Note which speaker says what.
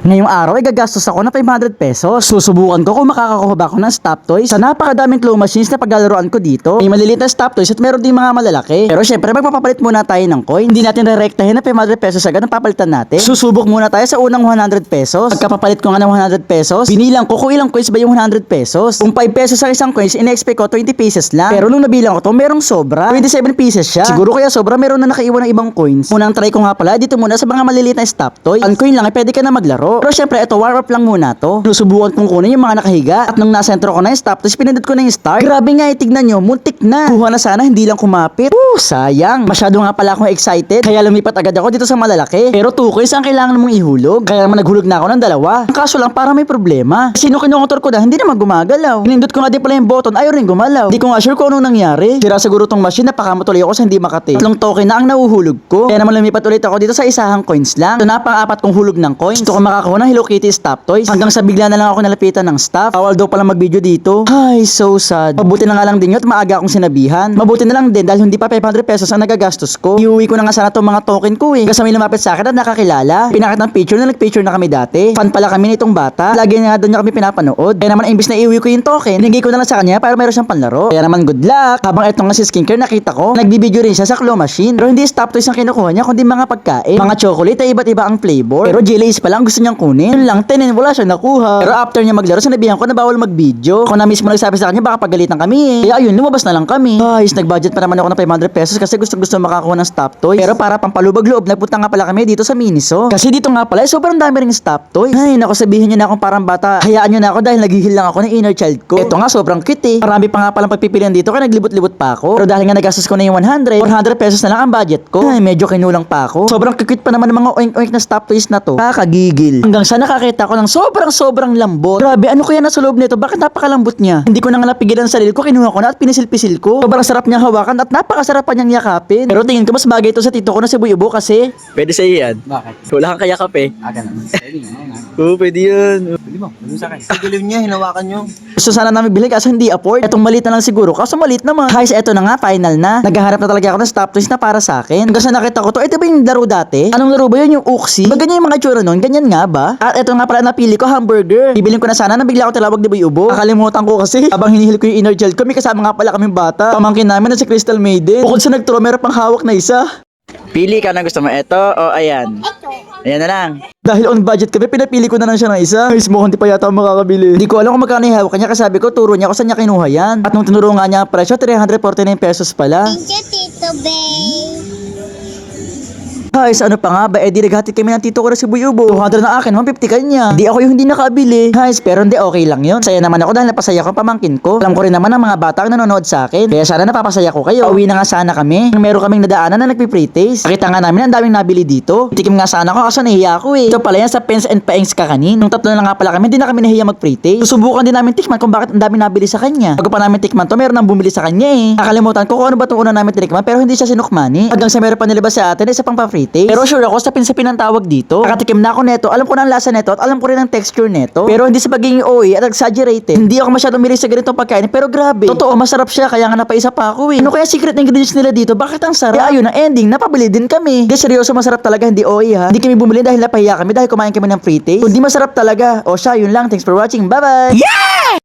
Speaker 1: Ngayong araw ay gagastos ako na 500 pesos. Susubukan ko kung makakakuha ba ako ng stop toys sa napakadaming claw machines na paglalaroan ko dito. May maliliit na stop toys at meron din mga malalaki. Pero syempre magpapapalit muna tayo ng coin. Hindi natin re-rektahin na 500 pesos agad ang papalitan natin. Susubok muna tayo sa unang 100 pesos. Pagkapapalit ko nga ng 100 pesos, binilang ko kung ilang coins ba yung 100 pesos. Kung 5 pesos ang isang coins, in-expect ko 20 pieces lang. Pero nung nabilang ko to, merong sobra. 27 pieces siya. Siguro kaya sobra meron na nakaiwan ng ibang coins. Unang try ko nga pala dito muna sa mga maliliit na stop toys. Ang coin lang ay pwede ka na maglaro. Pero syempre ito warm up lang muna to. Susubukan kong kunin yung mga nakahiga. At nung nasentro ko na yung stop toys, pinindot ko na yung start. Grabe nga, tignan nyo, muntik na. Kuha na sana, hindi lang kumapit. Sayang. Masyado nga pala akong excited. Kaya lumipat agad ako dito sa malalaki. Pero 2 coins ang kailangan mong ihulog. Kaya naman naghulog na ako ng 2. Ang kaso lang para may problema. Kasi nung kinukontor ko na, hindi naman gumagalaw. Pinindot ko nga din pala yung button, ayaw rin gumalaw. Hindi ko nga sure kung anong nangyari. Sira siguro tong machine, napakamatuloy ako sa hindi makati. 3 token na ang nahuhulog ko. Kaya naman lumipat ulit ako dito sa isahang coins lang. Ito na pang-4 kong hulog ng coins. Gusto ko makakuha ng Hello Kitty stop toys. Hanggang sa bigla na lang ako nalapitan ng staff. Bawal daw pala mag-video dito. Ay, so sad. Mabuti na nga lang din yun at maaga akong sinabihan. Mabuti na lang din dahil hindi pa 500 pesos ang nagagastos ko. Iuwi ko na nga sana tong mga token ko eh. Kasi may lumapit sa akin at nakakilala. Pinakit ng picture na nag-picture na kami dati. Fan pala kami nitong bata. Lagi nga doon niya kami pinapanood. Kaya naman imbis na iuwi ko yung token, binigay ko na lang sa kanya para meron siyang panlaro. Kaya naman good luck. Habang etong nga si skincare nakita ko, nagbibideo rin siya sa claw machine. Pero hindi stop toys ang kinukuha niya kundi mga pagkain. Mga chocolate ay iba't iba ang flavor. Pero jellies pa lang gusto niyang kunin. Yun lang, tinin wala siya nakuha. Pero after niya maglaro, sinabihan ko na bawal mag-video. Ako na mismo nagsabi sa kanya baka pagalitan kami eh. Kaya ayun, lumabas na lang kami. Guys, nag-budget pa naman ako ng 500 pesos kasi gusto makakuha ng stop toys. Pero para pampalubag loob, nagpunta nga pala kami dito sa Miniso. Kasi dito nga pala, sobrang dami ring stop toys. Ay, naku, sabihin niyo na akong parang bata. Hayaan niyo na ako dahil naghihil lang ako ng inner child ko. Ito nga, sobrang cute eh. Marami pa nga palang pagpipilian dito kaya naglibot-libot pa ako. Pero dahil nga nagastos ko na yung 100, 400 pesos na lang ang budget ko. Ay, medyo kinulang pa ako. Sobrang cute pa naman ng mga oink-oink na stop toys na to. Kakagigil. Hanggang sa nakakita ko ng sobrang lambot. Grabe, ano kaya nasa loob nito? Bakit napakalambot niya? Hindi ko na nga napigilan ang sarili ko, kinuha ko na at pinisil-pisil ko. Sobrang sarap niyang hawakan at napakasarap pa niyang yakapin. Pero tingin ko mas bagay ito sa tito ko na si Buy-Ubo kasi
Speaker 2: Pwede sa iyo yan.
Speaker 3: Bakit?
Speaker 2: Wala kang kayakap eh.
Speaker 3: Ganun. Pwede nga, nga.
Speaker 2: Oo, pwede yun.
Speaker 3: Pwede mo, pwede sa akin. Sigalim niya, hinawakan niyo.
Speaker 1: gusto sana namin bilhin kaso hindi afford. Etong maliit na lang siguro kaso maliit naman. Guys, eto na nga, final na. Naghahanap na talaga ako ng stop toys na para sa akin. Hanggang sa nakita ko to, ito ba yung laro dati? Anong laro ba yun? Yung Uxie? Ba ganyan yung mga tsura nun? Ganyan nga ba? At eto nga pala napili ko, hamburger. Bibilin ko na sana nang bigla ako tinawag ni Buy-Ubo. Nakalimutan ko kasi habang hinihil ko yung inner child ko, may kasama nga pala kaming bata. Pamangkin namin na si Crystal Maiden. Bukod sa nagturo, meron pang hawak na isa.
Speaker 2: Pili ka na gusto mo. Ito o ayan. Ayan na lang.
Speaker 1: Dahil on budget kami, pinapili ko na lang siya ng isa. Mismo, hindi pa yata ako makakabili. Hindi ko alam kung magkano yung hawak niya kasi sabi ko, turo niya kung saan niya kinuha yan. At nung tinuro nga niya ang presyo, 349 pesos pala.
Speaker 4: Thank you, Tito Bay.
Speaker 1: Guys, ano pa nga ba? Eh, di naghatid kami ng tito ko na si Buy-Ubo. 200 na akin, 150 kanya. Di ako yung hindi nakabili. Guys, pero hindi okay lang yun. Saya naman ako dahil napasaya ko ang pamangkin ko. Alam ko rin naman ang mga bata ang nanonood sa akin. Kaya sana napapasaya ko kayo. Uwi na nga sana kami. Meron kaming nadaanan na nagpi-pre-taste. Nakita nga namin ang daming nabili dito. Tikim nga sana ko kaso nahiya ako eh. Ito pala yan sa Pens and Paengs Kakanin. Nung 3 na nga pala kami, hindi na kami nahiya mag-pre-taste. Susubukan din namin tikman kung bakit ang daming nabili sa kanya. Bago pa namin tikman to, meron nang bumili sa kanya eh. Nakalimutan ko kung ano ba itong una namin tinikman pero hindi siya sinukmani. Hanggang sa meron pa nilabas sa atin isa pang pa-pre-taste. Pero sure ako sa pinsapin ang tawag dito. Nakatikim na ako neto, alam ko na ang lasa neto at alam ko rin ang texture neto. Pero hindi sa pagiging OA at exaggerated. Hindi ako masyadong milig sa ganitong pagkain pero grabe. Totoo, masarap siya kaya nga napaisa pa ako eh. Ano kaya secret ingredients nila dito? Bakit ang sarap? Kaya ayun ang ending, napabili din kami. Hindi seryoso masarap talaga, hindi OA ha. Hindi kami bumili dahil napahiya kami dahil kumain kami ng free taste. Kundi masarap talaga. O siya, yun lang. Thanks for watching. Bye bye! Yeah!